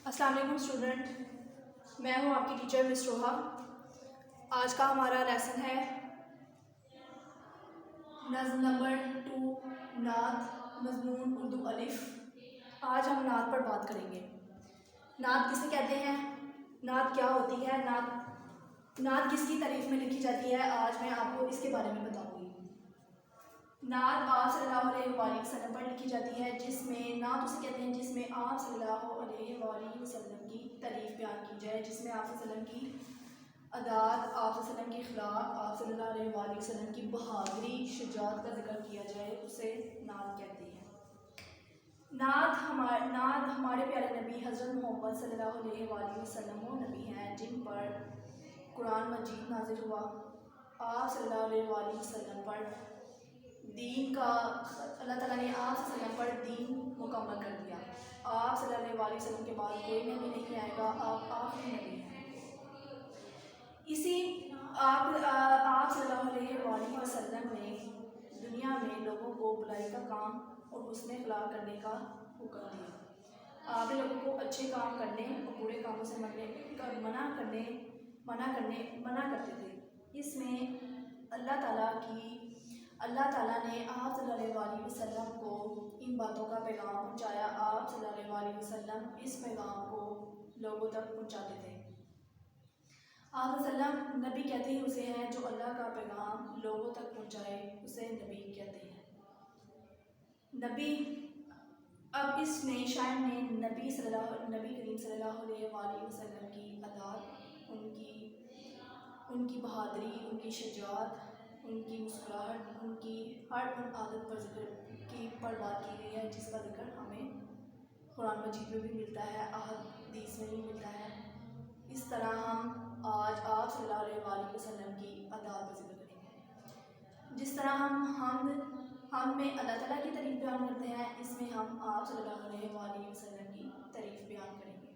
السلام علیکم اسٹوڈنٹ، میں ہوں آپ کی ٹیچر مس روحا۔ آج کا ہمارا لیسن ہے نظم نمبر 2 نعت مضمون اردو الف۔ آج ہم نعت پر بات کریں گے۔ نعت کسے کہتے ہیں، نعت کیا ہوتی ہے، نعت کس کی تعریف میں لکھی جاتی ہے، آج میں آپ کو اس کے بارے میں بتاؤں گی۔ نعت آپ صلی اللہ علیہ وآلہ وسلم پر لکھی جاتی ہے، جس میں نعت اسے کہتے ہیں جس میں آپ صلی اللہ علیہ وآلہ وسلم کی تعریف بیان کی جائے، جس میں آپ صلی اللہ علیہ وسلم کی عادات، آپ صلی اللہ علیہ وسلم کی اخلاق، آپ صلی اللہ علیہ وآلہ وسلم کی بہادری شجاعت کا ذکر کیا جائے، اسے نعت کہتے ہیں۔ نعت ہمارے پیارے نبی حضرت محمد صلی اللہ علیہ وآلہ وسلم وہ نبی ہیں جن پر قرآن مجید نازل ہوا۔ آپ صلی اللہ علیہ وآلہ وسلم پر دین کا اللہ تعالیٰ نے آپ صلی اللہ علیہ وسلم پر دین مکمل کر دیا۔ آپ صلی اللہ علیہ وآلہ وسلم کے بعد کوئی نبی نہیں آئے گا، آپ آخری نبی ہیں۔ اسی آپ صلی اللہ علیہ وآلہ وسلم نے دنیا میں لوگوں کو بلائی کا کام اور حسن اخلاق کرنے کا حکم دیا۔ آپ نے لوگوں کو اچھے کام کرنے اور برے کاموں سے منع کرتے تھے۔ اس میں اللہ تعالیٰ نے آپ صلی اللہ علیہ وآلہ وسلم کو ان باتوں کا پیغام پہنچایا۔ آپ صلی اللہ علیہ وآلہ وسلم اس پیغام کو لوگوں تک پہنچاتے تھے۔ آپ صلی اللہ علیہ وسلم نبی کہتے ہی اسے ہیں جو اللہ کا پیغام لوگوں تک پہنچائے، اسے نبی کہتے ہیں۔ نبی، اب اس میں شاعر نے نبی کریم صلی اللہ علیہ وآلہ وسلم کی عادات، ان کی بہادری، ان کی شجاعت، ان کی مسکراہٹ، ان کی ہر ان عادت پر بات کی گئی ہے جس کا ذکر ہمیں قرآن مجید میں بھی ملتا ہے، احادیث میں بھی ملتا ہے۔ اس طرح ہم آج آپ صلی اللہ علیہ وآلہ وسلم کی عادات پر ذکر کریں گے۔ جس طرح ہم میں اللہ تعالیٰ کی تعریف بیان کرتے ہیں، اس میں ہم آپ صلی اللہ علیہ وآلہ وسلم کی تعریف بیان کریں گے۔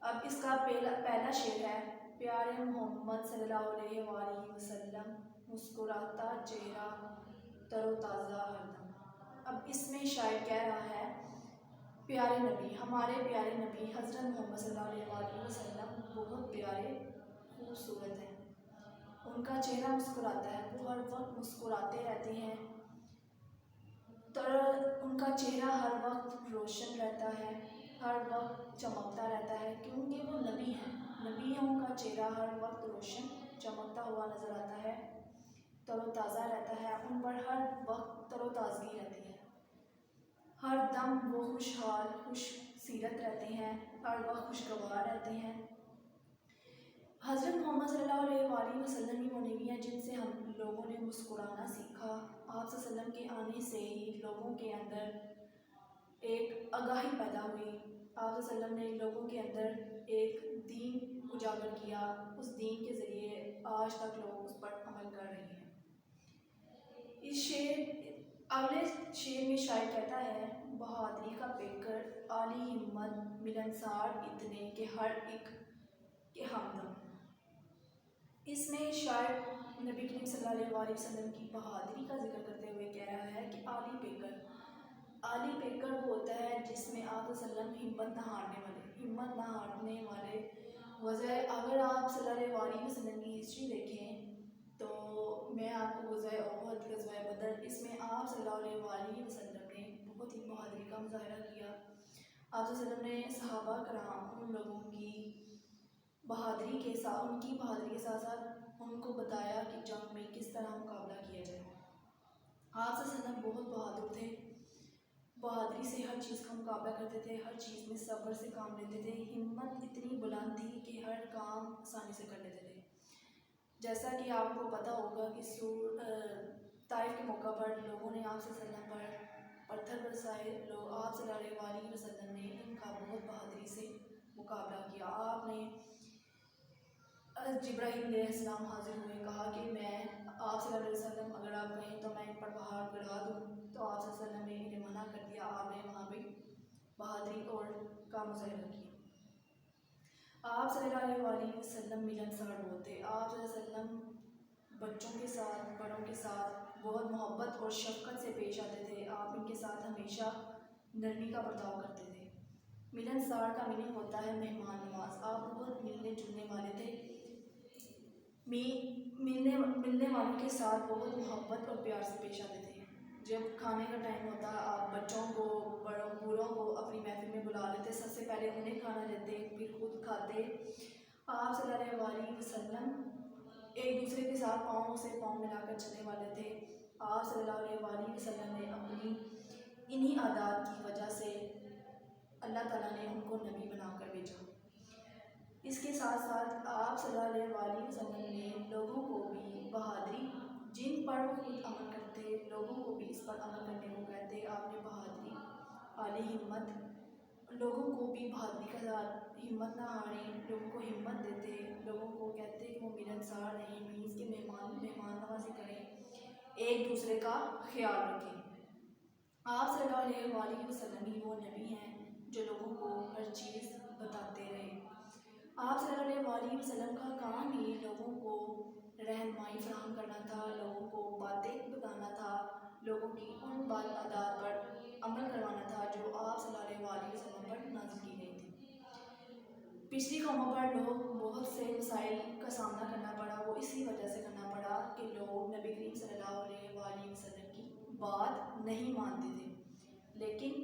اب اس کا پہلا شعر ہے، پیارے محمد صلی اللہ علیہ وآلہ وسلم مسکراتا چہرہ تر و تازہ ہردم۔ اب اس میں شاعر کہہ رہا ہے پیارے نبی، ہمارے پیارے نبی حضرت محمد صلی اللہ علیہ وآلہ وسلم بہت پیارے خوبصورت ہیں، ان کا چہرہ مسکراتا ہے، وہ ہر وقت مسکراتے رہتے ہیں، ان کا چہرہ ہر وقت روشن رہتا ہے، ہر وقت چمکتا رہتا ہے، کیونکہ وہ نبی ہیں۔ نبیوں کا چہرہ ہر وقت روشن چمکتا ہوا نظر آتا ہے، تر و تازہ رہتا ہے، ان پر ہر وقت تر و تازگی رہتی ہے، ہر دم وہ خوشحال خوش سیرت رہتے ہیں، ہر وقت خوشگوار رہتے ہیں۔ حضرت محمد صلی اللہ علیہ وآلہ وسلم ہی وہ نبی ہیں جن سے ہم لوگوں نے مسکرانا سیکھا۔ آپ صلی اللہ علیہ وسلم کے آنے سے ہی لوگوں کے اندر ایک آگاہی پیدا ہوئی۔ آپ صلی اللہ علیہ وسلم نے لوگوں کے اندر ایک دین اجاگر کیا، اس دین کے ذریعے آج تک لوگ اس پر عمل کر رہے ہیں۔ اگلے شعر میں شاعر کہتا ہے، بہادری کا پیکر عالی ہمت ملنسار اتنے کہ ہر ایک کے ہمدم۔ اس میں شاعر نبی کریم صلی اللہ علیہ وآلہ وسلم کی بہادری کا ذکر کرتے ہوئے کہہ رہا ہے کہ عالی پیکر وہ ہوتا ہے جس میں آپ صلی اللہ علیہ وسلم ہمت نہ ہارنے والے وجہ۔ اگر آپ صلی اللہ علیہ وآلہ وسلم کی ہسٹری دیکھیں تو میں آپ کو غزوہ احد، غزوہ بدر، اس میں آپ صلی اللہ علیہ وآلہ وسلم نے بہت ہی بہادری کا مظاہرہ کیا۔ آپ صلی اللہ علیہ وسلم نے صحابہ کرام ان لوگوں کی بہادری کے ساتھ ساتھ ان کو بتایا کہ جنگ میں کس طرح مقابلہ کیا جائے۔ آپ صلی اللہ علیہ وسلم بہت بہادر تھے، بہادری سے ہر چیز کا مقابلہ کرتے تھے، ہر چیز میں صبر سے کام لیتے تھے، ہمت اتنی بلند تھی کہ ہر کام آسانی سے کر لیتے تھے۔ جیسا کہ آپ کو پتہ ہوگا کہ طائف کے موقع پر لوگوں نے آپ صلی اللہ علیہ وسلم پر پتھر برسائے، آپ صلی اللہ علیہ وآلہ وسلم نے ان کا بہت بہادری سے مقابلہ کیا۔ آپ نے جبرائیل علیہ السلام حاضر ہوئے، کہا کہ آپ صلی اللہ علیہ وسلم اگر آپ کہیں تو میں ان پر پہاڑ گرا دوں، تو آپ صلی اللہ علیہ وسلم نے انہیں منع کر دیا۔ آپ نے وہاں پہ بہادری اور کا مظاہرہ کیا۔ آپ صلی اللہ علیہ وآلہ وسلم ملنسار ہوتے، آپ صلی اللہ علیہ وسلم بچوں کے ساتھ، بڑوں کے ساتھ بہت محبت اور شفقت سے پیش آتے تھے، آپ ان کے ساتھ ہمیشہ نرمی کا برتاؤ کرتے تھے۔ ملنسار کا میننگ ہوتا ہے مہمان نواز. آپ بہت ملنے جلنے والے تھے. ملنے والوں کے ساتھ بہت محبت اور پیار سے پیش آتے تھے. جب کھانے کا ٹائم ہوتا آپ بچوں کو بڑوں بوڑھوں کو اپنی محفل میں بلا لیتے. سب سے پہلے انہیں کھانا دیتے پھر خود کھاتے. آپ صلی اللہ علیہ وسلم ایک دوسرے کے ساتھ پاؤں سے پاؤں ملا کر چلنے والے تھے. آپ صلی اللہ علیہ وسلم نے اپنی انہی عادات کی وجہ سے اللہ تعالیٰ نے ان کو نبی بنا کر بھیجا. اس کے ساتھ ساتھ آپ صلی اللہ علیہ وسلم نے لوگوں کو بھی بہادری جن پر وہ خود عمل کرتے لوگوں کو بھی اس پر عمل کرنے کو کہتے. آپ نے بہادری عالی ہمت لوگوں کو بھی بہادری کا ہمت نہ ہاریں. لوگوں کو ہمت دیتے. لوگوں کو کہتے کہ وہ ملنسار رہیں مینس کے مہمان نوازی کریں. ایک دوسرے کا خیال رکھیں. آپ صلی اللہ علیہ وسلم ہی وہ نبی ہیں جو لوگوں کو ہر چیز بتاتے رہے. آپ صلی اللہ علیہ وسلم کا کام ہی لوگوں کو رہنمائی فراہم کرنا تھا. لوگوں کو باتیں بتانا تھا. لوگوں کی ان عادات پر عمل کروانا تھا جو آپ صلی اللہ علیہ وسلم پر نازل کی گئی تھی. پچھلی قوموں پر لوگ بہت سے مسائل کا سامنا کرنا پڑا. وہ اسی وجہ سے کرنا پڑا کہ لوگ نبی کریم صلی اللہ علیہ وسلم کی بات نہیں مانتے تھے. لیکن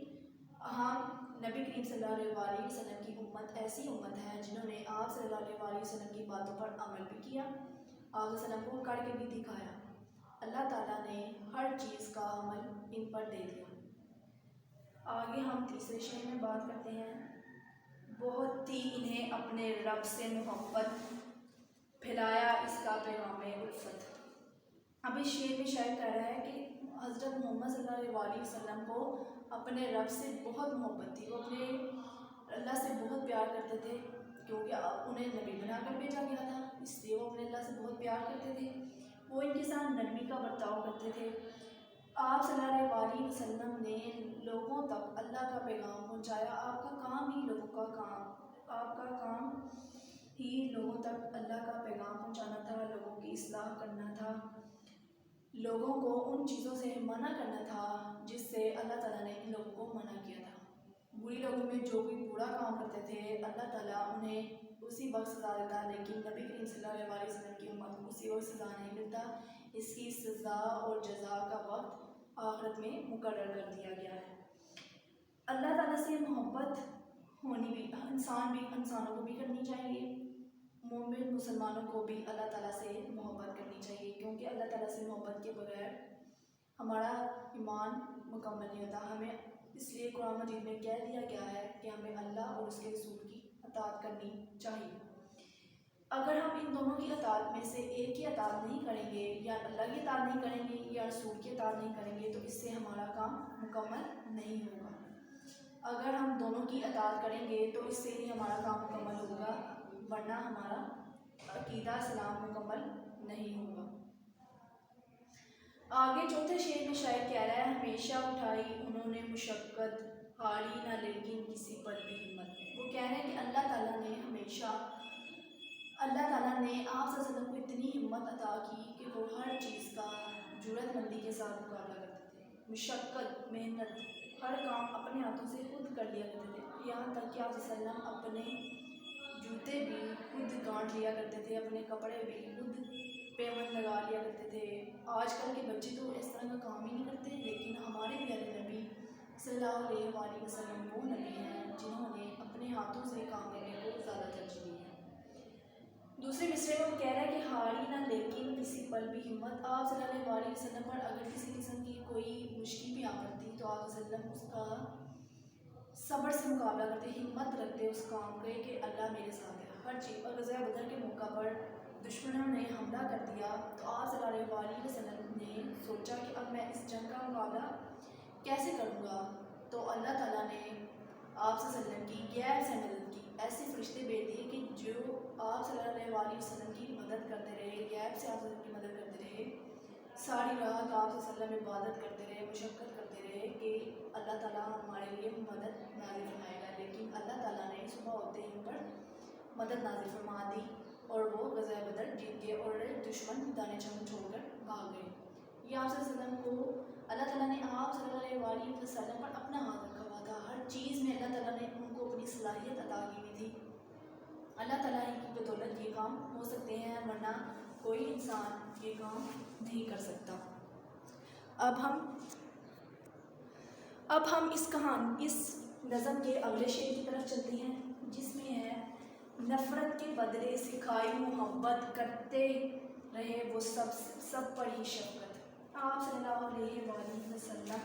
ہم نبی کریم صلی اللہ علیہ وسلم کی امت ایسی امت ہے جنہوں نے آپ صلی اللہ علیہ وسلم کی باتوں پر عمل بھی کیا. آپ وسلم کو کر کے بھی دکھایا. اللہ تعالیٰ نے ہر چیز کا عمل ان پر دے دیا. آگے ہم تیسرے شعر میں بات کرتے ہیں. بہت تھی انہیں اپنے رب سے محبت پھیلایا اس کا پیغام الفت. اب اس شعر میں شاعر کہہ رہا ہے کہ حضرت محمد صلی اللہ علیہ وسلم کو اپنے رب سے بہت محبت تھی. وہ اپنے اللہ سے بہت پیار کرتے تھے کیونکہ انہیں نبی بنا کر بھیجا گیا تھا. اس لیے وہ اپنے اللہ سے بہت پیار کرتے تھے. وہ ان کے ساتھ نرمی کا برتاؤ کرتے تھے. آپ صلی اللہ علیہ وسلم نے لوگوں تک اللہ کا پیغام پہنچایا. آپ کا کام ہی لوگوں تک اللہ کا پیغام پہنچانا تھا. لوگوں کی اصلاح کرنا تھا. لوگوں کو ان چیزوں سے منع کرنا تھا جس سے اللہ تعالیٰ نے ان لوگوں کو منع کیا تھا. بری لوگوں میں جو بھی برا کام کرتے تھے اللہ تعالیٰ انہیں اسی وقت سزا دیتا. لیکن نبی کریم صلی اللہ علیہ وسلم کی امت کو اسی وقت سزا نہیں ملتا. اس کی سزا اور جزا کا وقت آخرت میں مقرر کر دیا گیا ہے. اللہ تعالیٰ سے محبت ہونی بھی انسانوں کو بھی کرنی چاہیے. مومن مسلمانوں کو بھی اللہ تعالیٰ سے محبت کرنی چاہیے کیونکہ اللہ تعالیٰ سے محبت کے بغیر ہمارا ایمان مکمل نہیں ہوتا. ہمیں اس لیے قرآن مجید میں کہہ دیا گیا ہے کہ ہمیں اللہ اور اس کے رسول کی اطاعت کرنی چاہیے. اگر ہم ان دونوں کی اطاعت میں سے ایک کی اطاعت نہیں کریں گے یا اللہ کی اطاعت نہیں کریں گے یا رسول کی اطاعت نہیں کریں گے تو اس سے ہمارا کام مکمل نہیں ہوگا. اگر ہم دونوں کی اطاعت کریں گے تو اس سے ہی ہمارا کام مکمل ہوگا ورنہ ہمارا عقیدہ اسلام مکمل نہیں ہوگا. آگے چوتھے شعر میں شاعر کہہ رہا ہے. ہمیشہ اٹھائی انہوں نے مشقت ہاری نہ لیکن کسی پر بھی ہمت. وہ کہہ رہے ہیں کہ اللہ تعالیٰ نے آپ صلی اللہ علیہ وسلم کو اتنی ہمت عطا کی کہ وہ ہر چیز کا جرأت مندی کے ساتھ مقابلہ کرتے تھے. مشقت محنت ہر کام اپنے ہاتھوں سے خود کر لیا کرتے تھے. یہاں تک کہ آپ صلی اللہ علیہ وسلم اپنے جوتے بھی خود گانٹھ لیا کرتے تھے. اپنے کپڑے بھی خود پیوند لگا لیا کرتے تھے. آج کل کے بچے تو اس طرح کا کام ہی نہیں کرتے. لیکن ہمارے پیارے نبی صلی اللہ علیہ وسلم وہ نبی ہیں جنہوں نے اپنے ہاتھوں سے کام کرنے کو زیادہ ترجیح دی ہے. دوسرے مصرے میں وہ کہہ رہا ہے کہ ہاری نہ لیکن کسی پل بھی ہمت. آپ صلی اللہ علیہ وسلم پر اگر کسی قسم کی کوئی مشکل بھی آ پڑتی تو آپ صلی اللہ علیہ وسلم اس کا صبر سے مقابلہ کرتے. ہمت رکھتے اس کام کے کہ اللہ میرے ساتھ ہے ہر چیز. اور غزوہ بدر کے موقع پر دشمنوں نے حملہ کر دیا تو آپ صلی اللہ علیہ وسلم نے سوچا کہ اب میں اس جنگ کا مقابلہ کیسے کروں گا. تو اللہ تعالیٰ نے آپ صلی اللہ علیہ وسلم کی غیب سے مدد کی. ایسے فرشتے بھیج دیے کہ جو آپ صلی اللہ علیہ وسلم کی مدد کرتے رہے. غیب سے آپ صلی اللہ علیہ وسلم کی مدد کرتے رہے. ساری رات آپ صلی اللہ علیہ وسلم عبادت کرتے رہے مشقت کرتے رہے کہ اللہ تعالیٰ ہمارے لیے مدد نازل فرمائے گا. لیکن اللہ تعالیٰ نے صبح ہوتے ہی ان پر مدد نازل فرما دی اور وہ غزوہ بدر جیت گئے اور دشمن دانے چمن چھوڑ کر بھاگ گئے. یہ آپ صلی اللہ علیہ وسلم کو اللہ تعالیٰ نے آپ صلی اللہ علیہ وسلم پر اپنا ہاتھ رکھا ہوا تھا. ہر چیز میں اللہ تعالیٰ نے ان کو اپنی صلاحیت عطا کی ہوئی تھی. اللہ تعالیٰ ہی کی بدولت یہ کام ہو سکتے ہیں، ورنہ کوئی انسان یہ کام نہیں کر سکتا. اب ہم اس نظم کے اگلے شعر کی طرف چلتے ہیں، جس میں ہے: نفرت کے بدلے سکھائی محبت، کرتے رہے وہ سب پر ہی شفقت. آپ صلی اللہ علیہ وآلہ وسلم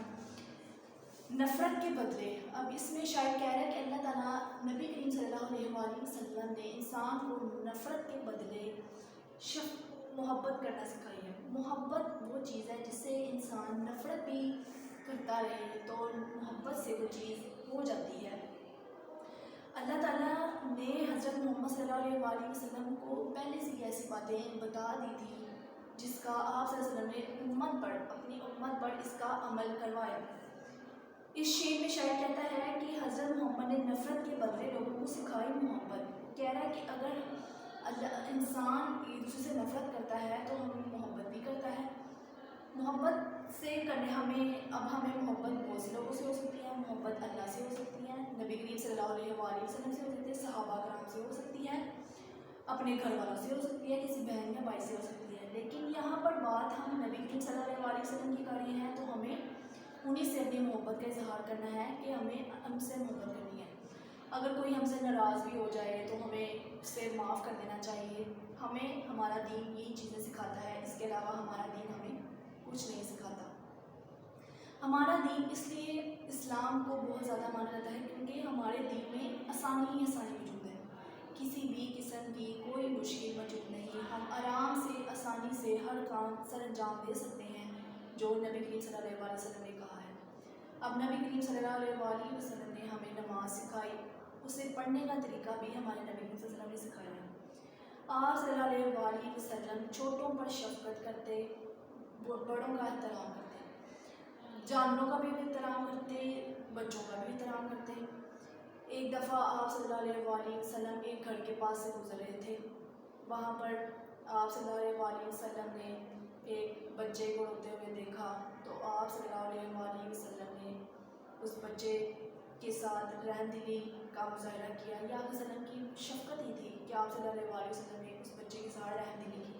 نفرت کے بدلے. اب اس میں شاید کہہ رہے ہیں کہ اللہ تعالیٰ نبی کریم صلی اللہ علیہ وآلہ وسلم نے انسان کو نفرت کے بدلے محبت کرنا سکھائی ہے. محبت وہ چیز ہے جس سے انسان نفرت بھی کرتا رہے تو محبت سے وہ چیز ہو جاتی ہے. اللہ تعالیٰ نے حضرت محمد صلی اللہ علیہ وآلہ وسلم کو پہلے سے ہی ایسی باتیں بتا دی تھی جس کا آپ صلی اللہ علیہ وسلم نے اپنی امت پر اس کا عمل کروایا. اس شعر میں شاعر کہتا ہے کہ حضرت محمد نے نفرت کے بدلے لوگوں کو سکھائی محبت. کہہ رہا ہے کہ اگر انسان ایک دوسرے سے نفرت کرتا ہے تو ہمیں محبت بھی کرتا ہے. محبت سے کرنے ہمیں محبت بہت سے لوگوں سے ہو سکتی ہے. محبت اللہ سے ہو سکتی ہے، نبی کریم صلی اللہ علیہ وآلہ وسلم سے ہو سکتی ہے، صحابہ کرام سے ہو سکتی ہے، اپنے گھر والوں سے ہو سکتی ہے، کسی بہن یا بھائی سے ہو سکتی ہے. لیکن یہاں پر بات ہم نبی کریم صلی اللہ علیہ وسلم کی کر رہے ہیں تو ہمیں انہیں سے اپنی محبت کا اظہار کرنا ہے کہ ہمیں ہم سے محبت کرنی ہے. اگر کوئی ہم سے ناراض بھی ہو جائے تو ہمیں اس سے معاف کر دینا چاہیے. ہمیں ہمارا دین یہی چیزیں سکھاتا ہے، اس کے علاوہ ہمارا دین ہمیں کچھ نہیں سکھاتا. ہمارا دین اس لیے اسلام کو بہت زیادہ مانا جاتا ہے کیونکہ ہمارے دین میں آسانی موجود ہے. کسی بھی قسم کی کوئی مشکل موجود نہیں. ہم آرام سے آسانی سے ہر کام سر انجام دے سکتے ہیں جو نبی کریم صلی اللہ علیہ وسلم نے کہا ہے. اب نبی کریم صلی اللہ علیہ وسلم نے ہمیں نماز سکھائی، اسے پڑھنے کا طریقہ بھی ہمارے نبی کریم صلی اللہ علیہ وسلم نے سکھایا ہے. آپ صلی اللہ علیہ وسلم چھوٹوں پر شفقت کرتے، بڑوں کا احترام کرتے، جانوروں کا بھی احترام کرتے، بچوں کا بھی احترام کرتے. ایک دفعہ آپ صلی اللہ علیہ وسلم ایک گھر کے پاس سے گزر رہے تھے. وہاں پر آپ صلی اللہ علیہ وسلم نے ایک بچے کو روتے ہوئے دیکھا تو آپ صلی اللہ علیہ وسلم نے اس بچے کے ساتھ رحم دلی کا مظاہرہ کیا. یہ آپ وسلم کی شفقت ہی تھی کہ آپ صلی اللہ علیہ وسلم نے اس بچے کے ساتھ رحم دلی کی.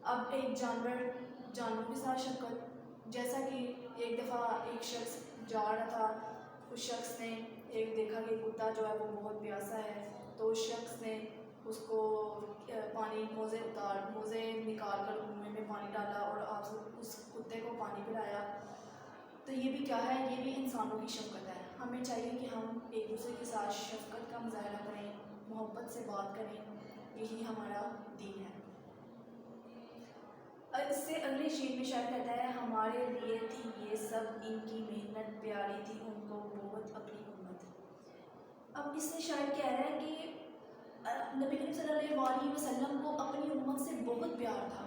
اب ایک جانوروں کے ساتھ شفقت، جیسا کہ ایک دفعہ ایک شخص جا رہا تھا، اس شخص نے ایک دیکھا کہ کتا جو ہے وہ بہت پیاسا ہے تو اس شخص نے اس کو پانی موزے نکال کر منہ میں پانی ڈالا اور آپ اس کتے کو پانی پلایا. تو یہ بھی کیا ہے؟ یہ بھی انسانوں کی شفقت ہے. ہمیں چاہیے کہ ہم ایک دوسرے کے ساتھ شفقت کا مظاہرہ کریں، محبت سے بات کریں، یہی ہمارا دین ہے. اس سے اگلے شعر میں شاعر کہتا ہے: ہمارے لیے تھی یہ سب ان کی محنت، پیاری تھی ان کو بہت اپنی امت. اب اس سے شاعر کہہ رہا ہے کہ نبی کریم صلی اللہ علیہ وسلم کو اپنی امت سے بہت پیار تھا.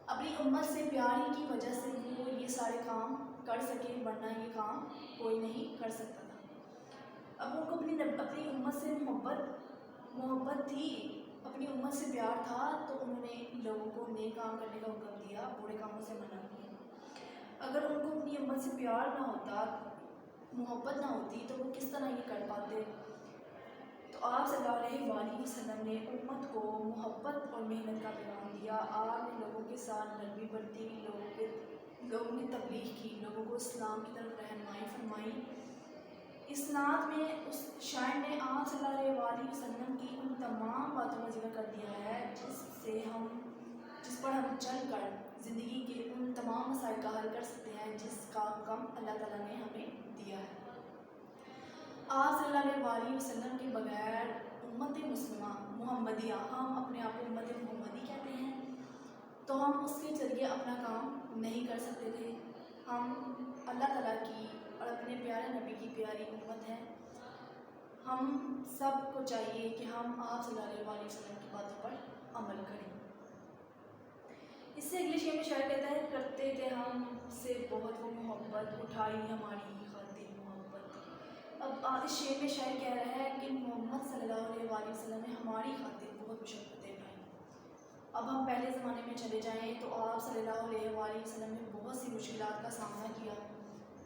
اپنی امت سے پیار کی وجہ سے وہ یہ سارے کام کر سکے، ورنہ یہ کام کوئی نہیں کر سکتا تھا. اب ان کو اپنی امت سے محبت تھی، اپنی امت سے پیار تھا تو انہوں نے لوگوں کو نیک کام کرنے کا حکم دیا، برے کاموں سے منع کیا. اگر ان کو اپنی امت سے پیار نہ ہوتا، محبت نہ ہوتی تو وہ کس طرح یہ کر پاتے؟ تو آپ صلی اللہ علیہ وسلم نے امت کو محبت اور محنت کا پیغام دیا. آپ نے لوگوں کے ساتھ نرمی برتی، لوگوں نے تبلیغ کی، لوگوں کو اسلام کی طرف رہنمائی فرمائی. اس نعت میں اس شاعر نے آپ صلی اللہ علیہ وسلم کی ان تمام باتوں کا ذکر کر دیا ہے جس پر ہم چل کر زندگی کے ان تمام مسائل کا حل کر سکتے ہیں جس کا حکم اللہ تعالیٰ نے ہمیں دیا ہے. آپ صلی اللہ علیہ وسلم کے بغیر امت مسلمہ محمدیہ، ہم اپنے آپ کو امت محمدی کہتے ہیں، تو ہم اس کے ذریعے اپنا کام نہیں کر سکتے تھے. ہم اللہ تعالیٰ کی اور اپنے پیارے نبی کی پیاری امت ہیں. ہم سب کو چاہیے کہ ہم آپ صلی اللہ علیہ وسلم کی باتوں پر عمل کریں. اس سے اگلے شعر میں شاعر کہتا ہے: کرتے تھے ہم سے بہت وہ محبت، اٹھائی ہماری خاطر محبت. اب اس شعر میں شاعر کہہ رہا ہے کہ محمد صلی اللہ علیہ وسلم نے ہماری خاطر بہت مشقتیں اٹھائیں. اب ہم پہلے زمانے میں چلے جائیں تو آپ صلی اللہ علیہ وسلم نے بہت سی مشکلات کا سامنا کیا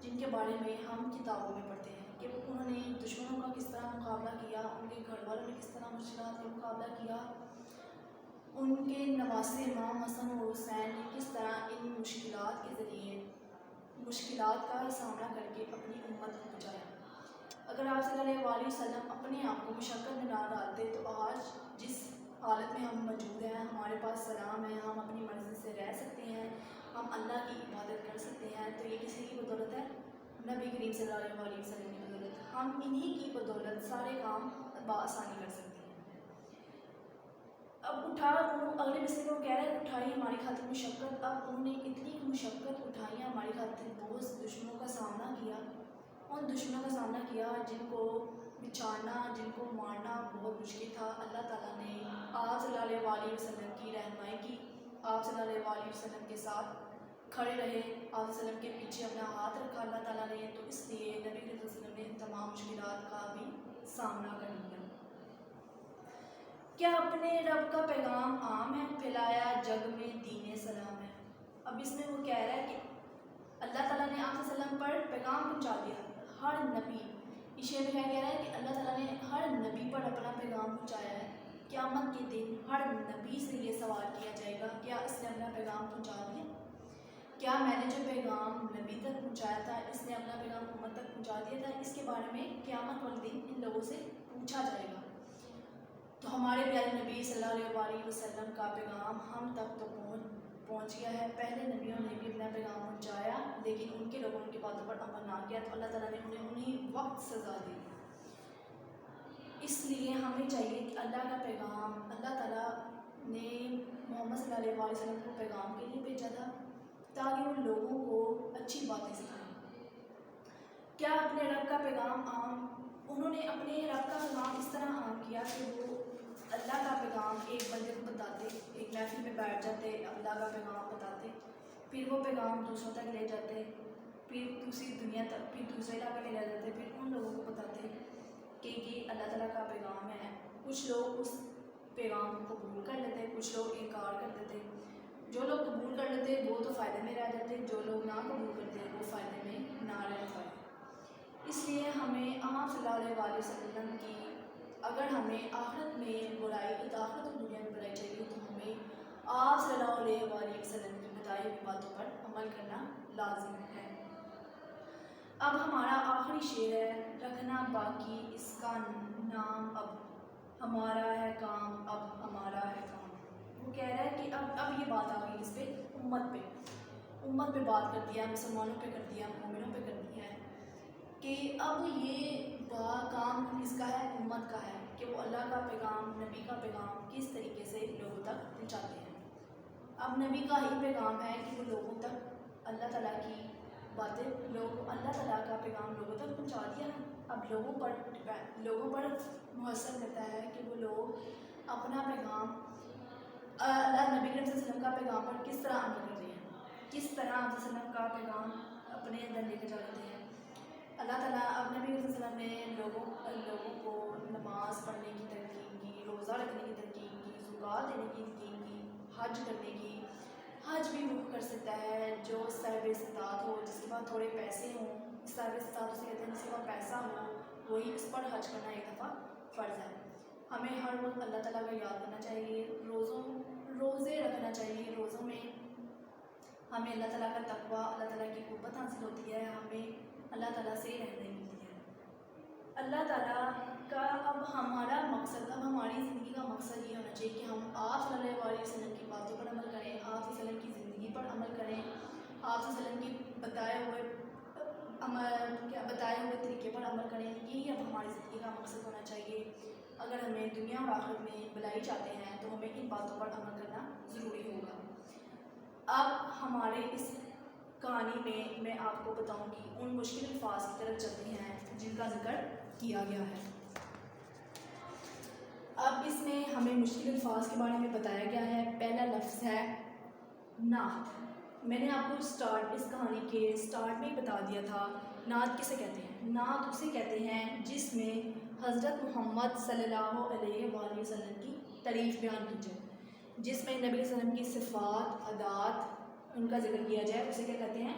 جن کے بارے میں ہم کتابوں میں پڑھتے ہیں کہ انہوں نے دشمنوں کا کس طرح مقابلہ کیا، ان کے گھر والوں نے کس طرح مشکلات کا مقابلہ کیا، ان کے نواسے امام حسن اور حسین نے کس طرح ان مشکلات کے ذریعے مشکلات کا سامنا کر کے اپنی امت کو بچایا۔ اگر آپ صلی اللہ علیہ وسلم اپنے آپ کو مشقت میں نہ ڈالتے تو آج جس حالت میں ہم موجود ہیں، ہمارے پاس سلام ہے، ہم اپنی مرضی سے رہ سکتے ہیں، ہم اللہ کی عبادت کر سکتے ہیں، تو یہ کسی کی بدولت ہے؟ نبی کریم صلی اللہ علیہ وسلم کی بدولت۔ ہم انہی کی بدولت سارے کام بآسانی کر سکتے ہیں۔ اب اگلے مصرے کو کہہ رہے ہیں اٹھائی ہماری خاطر مشقت۔ اب انہوں نے اتنی مشقت اٹھائی ہماری خاطر، بہت دشمنوں کا سامنا کیا، ان دشمنوں کا سامنا کیا جن کو بچھانا، جن کو مارنا بہت مشکل تھا۔ اللہ تعالیٰ نے آپ صلی اللہ علیہ وسلم کی رہنمائی کی، آپ صلی اللہ علیہ وسلم کے ساتھ کھڑے رہے، آپ صلی اللہ علیہ وسلم کے پیچھے اپنا ہاتھ رکھا اللہ تعالیٰ نے، تو اس لیے نبی صلی اللہ علیہ وسلم نے تمام مشکلات کا بھی سامنا کر لیا۔ کیا اپنے رب کا پیغام عام ہے، پھیلایا جگ میں دین سلام ہے۔ اب اس میں وہ کہہ رہا ہے کہ اللہ تعالیٰ نے آپ صلی اللہ علیہ وسلم پر پیغام پہنچا دیا، ہر نبی، اس شعر میں کہہ رہا ہے کہ اللہ تعالیٰ نے ہر نبی پر اپنا پیغام پہنچایا ہے۔ قیامت کے دن ہر نبی سے یہ سوال کیا جائے گا، کیا اس نے اپنا پیغام پہنچا دیا؟ کیا میں نے جو پیغام نبی تک پہنچایا تھا، اس نے اپنا پیغام امت تک پہنچا دیا تھا؟ اس کے بارے میں قیامت والے دن ان لوگوں سے پوچھا جائے گا۔ تو ہمارے پیارے نبی صلی اللہ علیہ وسلم کا پیغام ہم تک تو پہنچ گیا ہے۔ پہلے نبیوں نے بھی اپنا پیغام پہنچایا، لیکن ان کے لوگوں کی باتوں پر عمل نہ کیا، تو اللہ تعالیٰ نے انہیں وقت سزا دی۔ اس لیے ہمیں چاہیے کہ اللہ کا پیغام، اللہ تعالیٰ نے محمد صلی اللہ علیہ وسلم کو پیغام کے لیے بھیجا تھا تاکہ وہ لوگوں کو اچھی باتیں سکھائیں۔ کیا اپنے رب کا پیغام عام؟ انہوں نے اپنے رب کا پیغام اس طرح عام کیا کہ وہ اللہ کا پیغام ایک بندے کو بتاتے، ایک محفل میں بیٹھ جاتے، اللہ کا پیغام بتاتے، پھر وہ پیغام دوسروں تک لے جاتے، پھر دوسری دنیا تک، پھر دوسرے علاقے میں لے جاتے، پھر ان لوگوں کو بتاتے کہ یہ اللہ تعالیٰ کا پیغام ہے۔ کچھ لوگ اس پیغام کو قبول کر لیتے، کچھ لوگ انکار کر دیتے۔ جو لوگ قبول کر لیتے وہ تو فائدے میں رہ جاتے، جو لوگ نہ قبول کرتے وہ فائدے میں نہ رہ پاتے۔ اس لیے ہمیں آپ صلی اللہ علیہ وسلم کی، اگر ہمیں آخرت میں برائی، آخرت اور دنیا میں برائی چاہیے تو ہمیں آپ صلی اللہ علیہ وسلم کی بتائی ہوئی باتوں پر عمل کرنا لازم ہے۔ اب ہمارا آخری شعر ہے، رکھنا باقی اس کا نام، اب ہمارا ہے کام، اب ہمارا ہے کام۔ وہ کہہ رہا ہے کہ اب یہ بات آ گئی اس پہ، امت پہ بات کر دیا، مسلمانوں پہ کر دیا، مومنوں پہ کر دیا ہے کہ اب یہ کام کس کا ہے؟ امت کا ہے کہ وہ اللہ کا پیغام، نبی کا پیغام کس طریقے سے لوگوں تک پہنچاتے ہیں۔ اب نبی کا ہی پیغام ہے کہ وہ لوگوں تک اللہ تعالیٰ کی باتیں، اللہ تعالیٰ کا پیغام لوگوں تک پہنچا دیا ہے۔ اب لوگوں پر محسن رہتا ہے کہ وہ لوگ اپنا پیغام، اللہ نبی کریم صلی اللہ علیہ وسلم کا پیغام پر کس طرح عمل کر رہے ہیں، کس طرح آپ صلی اللہ علیہ وسلم کا پیغام اپنے اندر لے کے جاتے ہیں۔ اللہ تعالیٰ اب نبی صلی اللہ علیہ وسلم نے لوگوں کو نماز پڑھنے کی تلقین کی، روزہ رکھنے کی تلقین کی، زکوٰۃ دینے کی تلقین کی، حج کرنے کی۔ حج بھی وہ کر سکتا ہے جو صاحب استطاعت ہو، جس کے پاس تھوڑے پیسے ہوں، صاحب استطاعت سے کہتے ہیں جس کے پاس پیسہ ہو، وہی اس پر حج کرنا ایک دفعہ فرض ہے۔ ہمیں ہر وقت اللہ تعالیٰ کا یاد کرنا چاہیے، روزے رکھنا چاہیے۔ روزوں میں ہمیں اللہ تعالیٰ کا تقویٰ، اللہ تعالیٰ کی قربت حاصل ہوتی ہے، ہمیں اللہ تعالیٰ سے رہنمائی ملتی ہے۔ اللہ تعالیٰ کا اب ہمارا مقصد، اب ہماری زندگی کا مقصد یہ ہونا چاہیے کہ ہم آپ صلی اللہ علیہ وسلم کی باتوں پر عمل کریں، آپ صلی اللہ علیہ وسلم کی زندگی پر عمل کریں، آپ صلی اللہ علیہ وسلم کی بتائے ہوئے طریقے پر عمل کریں۔ یہی اب ہماری زندگی کا مقصد ہونا چاہیے۔ اگر ہمیں دنیا اور آخرت میں بھلائی چاہتے ہیں تو ہمیں ان باتوں پر عمل کرنا ضروری ہوگا۔ اب ہمارے اس کہانی میں آپ کو بتاؤں گی ان مشکل الفاظ کی طرف چلتے ہیں جن کا ذکر کیا گیا ہے۔ اب اس میں ہمیں مشکل الفاظ کے بارے میں بتایا گیا ہے۔ پہلا لفظ ہے نعت۔ میں نے آپ کو اس کہانی کے سٹارٹ میں ہی بتا دیا تھا، نعت کسے کہتے ہیں؟ نعت اسے کہتے ہیں جس میں حضرت محمد صلی اللہ علیہ وآلہ وسلم کی تعریف بیان کی جائے، جس میں نبی صلی اللہ علیہ وسلم کی صفات، عادات، ان کا ذکر کیا جائے، اسے کیا کہتے ہیں؟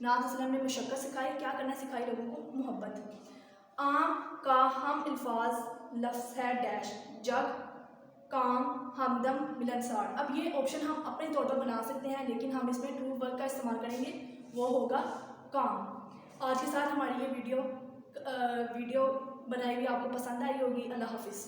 نعت وسلم نے مشقت سکھائی. کیا کرنا سکھائی لوگوں کو؟ محبت. عام کا ہم الفاظ لفظ ہے ڈیش جگ کام ہمدم ملنسار. اب یہ آپشن ہم اپنے طور پر بنا سکتے ہیں لیکن ہم اس میں ٹرو ورک کا استعمال کریں گے, وہ ہوگا کام. آج کے ساتھ ہماری یہ ویڈیو بنائی ہوئی آپ کو پسند آئی ہوگی. اللہ حافظ.